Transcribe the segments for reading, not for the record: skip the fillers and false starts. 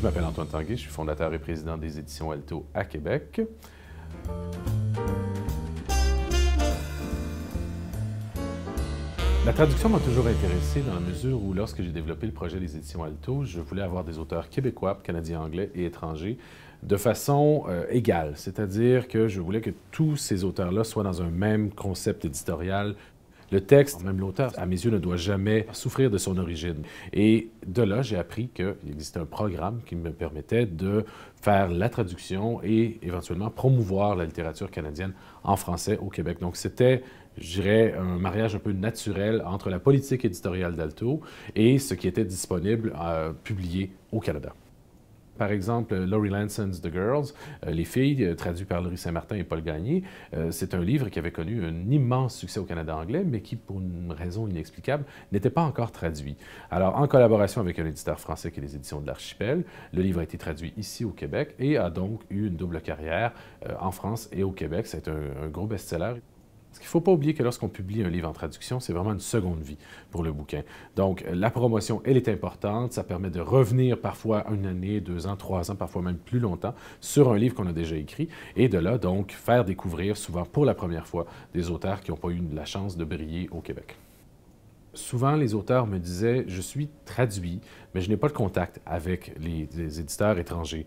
m'appelle Antoine Tanguay, je suis fondateur et président des éditions Alto à Québec. La traduction m'a toujours intéressé dans la mesure où, lorsque j'ai développé le projet des éditions Alto, je voulais avoir des auteurs québécois, canadiens, anglais et étrangers de façon égale. C'est-à-dire que je voulais que tous ces auteurs-là soient dans un même concept éditorial. Le texte, même l'auteur, à mes yeux, ne doit jamais souffrir de son origine. Et de là, j'ai appris qu'il existait un programme qui me permettait de faire la traduction et éventuellement promouvoir la littérature canadienne en français au Québec. Donc c'était, je dirais, un mariage un peu naturel entre la politique éditoriale d'Alto et ce qui était disponible publié au Canada. Par exemple, Laurie Lanson's The Girls, Les filles, traduit par Laurie Saint-Martin et Paul Gagné, c'est un livre qui avait connu un immense succès au Canada anglais, mais qui, pour une raison inexplicable, n'était pas encore traduit. Alors, en collaboration avec un éditeur français qui est les Éditions de l'Archipel, le livre a été traduit ici au Québec et a donc eu une double carrière en France et au Québec. C'est un gros best-seller. Parce qu'il ne faut pas oublier que lorsqu'on publie un livre en traduction, c'est vraiment une seconde vie pour le bouquin. Donc, la promotion, elle est importante. Ça permet de revenir parfois une année, 2 ans, 3 ans, parfois même plus longtemps, sur un livre qu'on a déjà écrit. Et de là, donc, faire découvrir, souvent pour la première fois, des auteurs qui n'ont pas eu la chance de briller au Québec. Souvent, les auteurs me disaient « Je suis traduit, mais je n'ai pas de contact avec les éditeurs étrangers.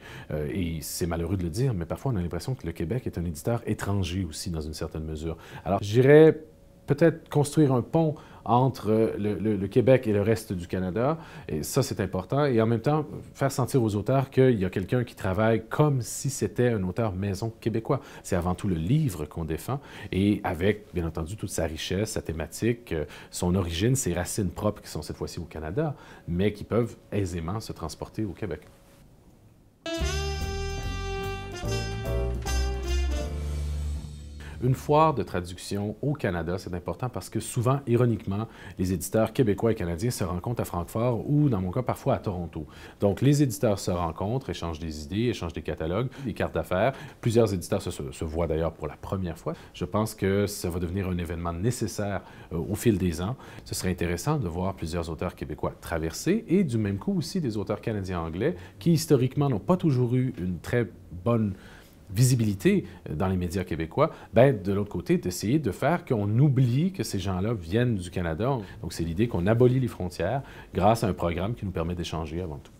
Et c'est malheureux de le dire, mais parfois on a l'impression que le Québec est un éditeur étranger aussi, dans une certaine mesure. Alors, je dirais peut-être construire un pont entre le Québec et le reste du Canada, et ça c'est important, et en même temps faire sentir aux auteurs qu'il y a quelqu'un qui travaille comme si c'était un auteur maison québécois. C'est avant tout le livre qu'on défend, et avec bien entendu toute sa richesse, sa thématique, son origine, ses racines propres qui sont cette fois-ci au Canada, mais qui peuvent aisément se transporter au Québec. Une foire de traduction au Canada, c'est important parce que souvent, ironiquement, les éditeurs québécois et canadiens se rencontrent à Francfort ou, dans mon cas, parfois à Toronto. Donc, les éditeurs se rencontrent, échangent des idées, échangent des catalogues, des cartes d'affaires. Plusieurs éditeurs se voient d'ailleurs pour la première fois. Je pense que ça va devenir un événement nécessaire au fil des ans. Ce serait intéressant de voir plusieurs auteurs québécois traverser et du même coup aussi des auteurs canadiens-anglais qui, historiquement, n'ont pas toujours eu une très bonne visibilité dans les médias québécois, ben, de l'autre côté, d'essayer de faire qu'on oublie que ces gens-là viennent du Canada. Donc, c'est l'idée qu'on abolit les frontières grâce à un programme qui nous permet d'échanger avant tout.